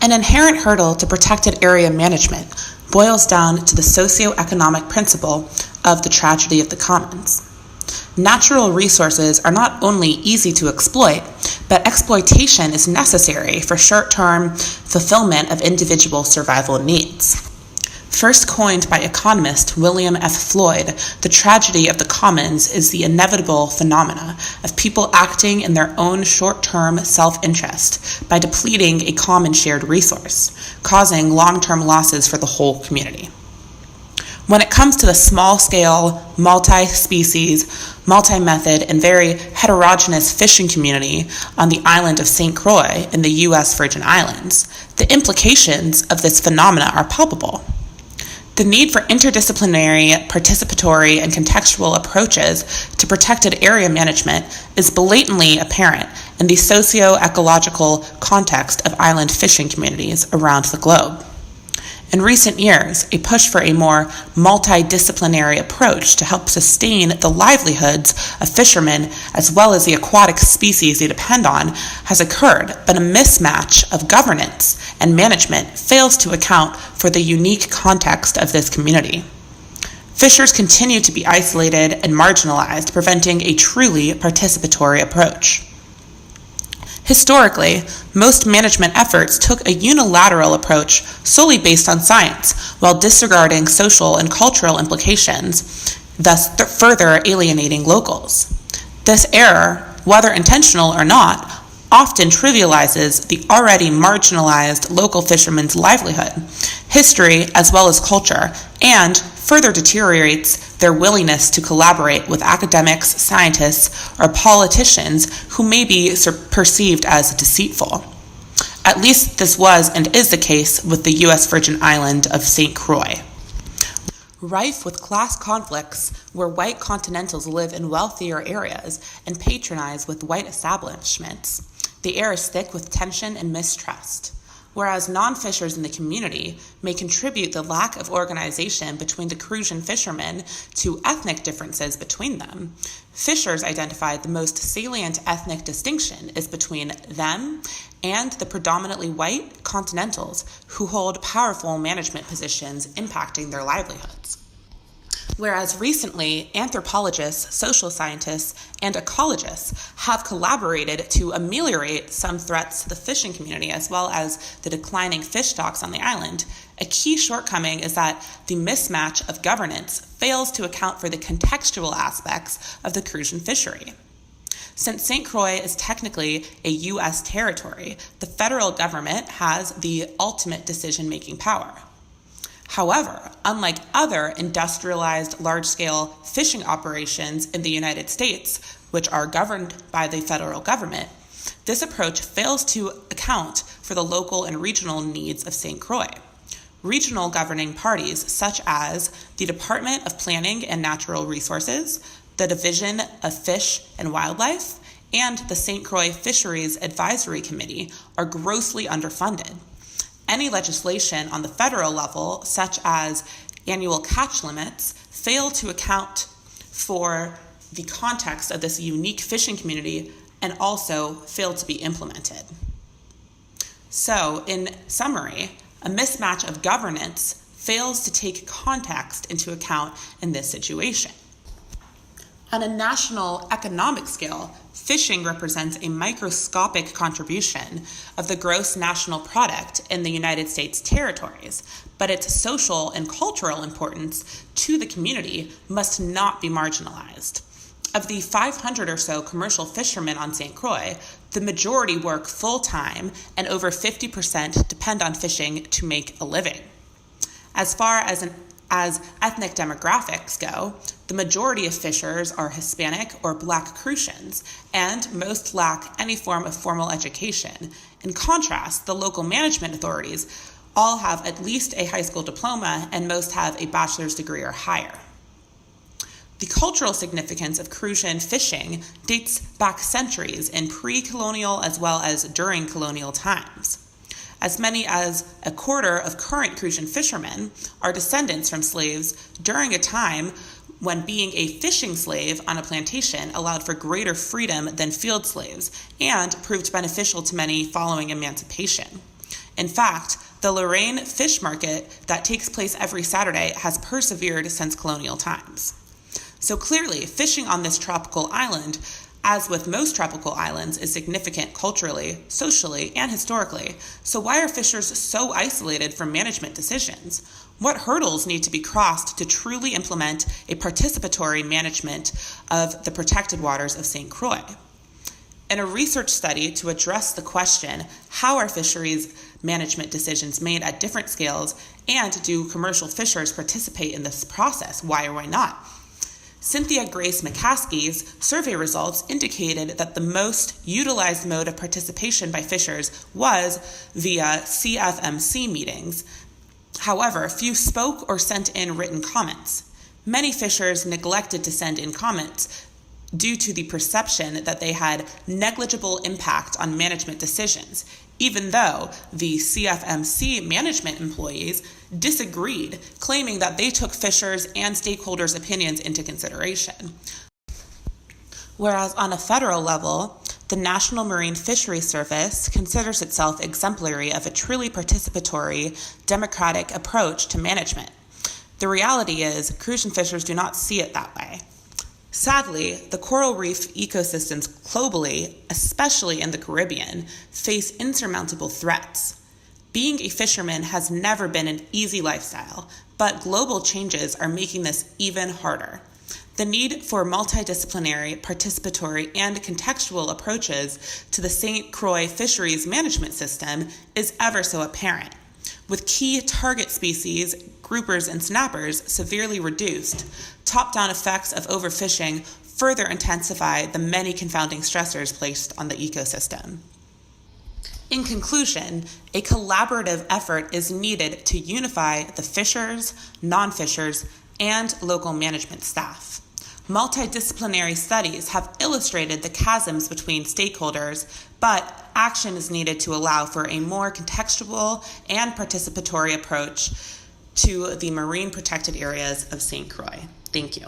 An inherent hurdle to protected area management boils down to the socioeconomic principle of the tragedy of the commons. Natural resources are not only easy to exploit, but exploitation is necessary for short-term fulfillment of individual survival needs. First coined by economist William F. Floyd, the tragedy of the commons is the inevitable phenomena of people acting in their own short-term self-interest by depleting a common shared resource, causing long-term losses for the whole community. When it comes to the small-scale, multi-species, multi-method, and very heterogeneous fishing community on the island of St. Croix in the U.S. Virgin Islands, the implications of this phenomena are palpable. The need for interdisciplinary, participatory, and contextual approaches to protected area management is blatantly apparent in the socio-ecological context of island fishing communities around the globe. In recent years, a push for a more multidisciplinary approach to help sustain the livelihoods of fishermen as well as the aquatic species they depend on has occurred, but a mismatch of governance and management fails to account for the unique context of this community. Fishers continue to be isolated and marginalized, preventing a truly participatory approach. Historically, most management efforts took a unilateral approach solely based on science, while disregarding social and cultural implications, thus further alienating locals. This error, whether intentional or not, often trivializes the already marginalized local fishermen's livelihood, history, as well as culture, and further deteriorates their willingness to collaborate with academics, scientists, or politicians who may be perceived as deceitful. At least this was and is the case with the U.S. Virgin Island of St. Croix. Rife with class conflicts where white continentals live in wealthier areas and patronize with white establishments, the air is thick with tension and mistrust. Whereas non-fishers in the community may contribute the lack of organization between the Crucian fishermen to ethnic differences between them, fishers identified the most salient ethnic distinction is between them and the predominantly white continentals who hold powerful management positions impacting their livelihoods. Whereas recently, anthropologists, social scientists, and ecologists have collaborated to ameliorate some threats to the fishing community as well as the declining fish stocks on the island, a key shortcoming is that the mismatch of governance fails to account for the contextual aspects of the Crucian fishery. Since St. Croix is technically a U.S. territory, the federal government has the ultimate decision-making power. However, unlike other industrialized large-scale fishing operations in the United States, which are governed by the federal government, this approach fails to account for the local and regional needs of St. Croix. Regional governing parties such as the Department of Planning and Natural Resources, the Division of Fish and Wildlife, and the St. Croix Fisheries Advisory Committee are grossly underfunded. Any legislation on the federal level, such as annual catch limits, fail to account for the context of this unique fishing community and also fail to be implemented. So, in summary, a mismatch of governance fails to take context into account in this situation. On a national economic scale, fishing represents a microscopic contribution of the gross national product in the United States territories, but its social and cultural importance to the community must not be marginalized. Of the 500 or so commercial fishermen on St. Croix, the majority work full-time and over 50% depend on fishing to make a living. As far as ethnic demographics go, the majority of fishers are Hispanic or Black Crucians, and most lack any form of formal education. In contrast, the local management authorities all have at least a high school diploma, and most have a bachelor's degree or higher. The cultural significance of Crucian fishing dates back centuries in pre-colonial as well as during colonial times. As many as a quarter of current Crucian fishermen are descendants from slaves during a time when being a fishing slave on a plantation allowed for greater freedom than field slaves and proved beneficial to many following emancipation. In fact, the Lorraine fish market that takes place every Saturday has persevered since colonial times. So clearly, fishing on this tropical island, as with most tropical islands, is significant culturally, socially, and historically. So why are fishers so isolated from management decisions? What hurdles need to be crossed to truly implement a participatory management of the protected waters of St. Croix? In a research study to address the question, how are fisheries management decisions made at different scales, and do commercial fishers participate in this process? Why or why not? Cynthia Grace McCaskey's survey results indicated that the most utilized mode of participation by fishers was via CFMC meetings. However, few spoke or sent in written comments. Many fishers neglected to send in comments due to the perception that they had negligible impact on management decisions, even though the CFMC management employees disagreed, claiming that they took fishers' and stakeholders' opinions into consideration. Whereas on a federal level, the National Marine Fisheries Service considers itself exemplary of a truly participatory, democratic approach to management. The reality is, crucian fishers do not see it that way. Sadly, the coral reef ecosystems globally, especially in the Caribbean, face insurmountable threats. Being a fisherman has never been an easy lifestyle, but global changes are making this even harder. The need for multidisciplinary, participatory, and contextual approaches to the St. Croix fisheries management system is ever so apparent. With key target species, groupers and snappers, severely reduced, top-down effects of overfishing further intensify the many confounding stressors placed on the ecosystem. In conclusion, a collaborative effort is needed to unify the fishers, non-fishers, and local management staff. Multidisciplinary studies have illustrated the chasms between stakeholders, but action is needed to allow for a more contextual and participatory approach to the marine protected areas of St. Croix. Thank you.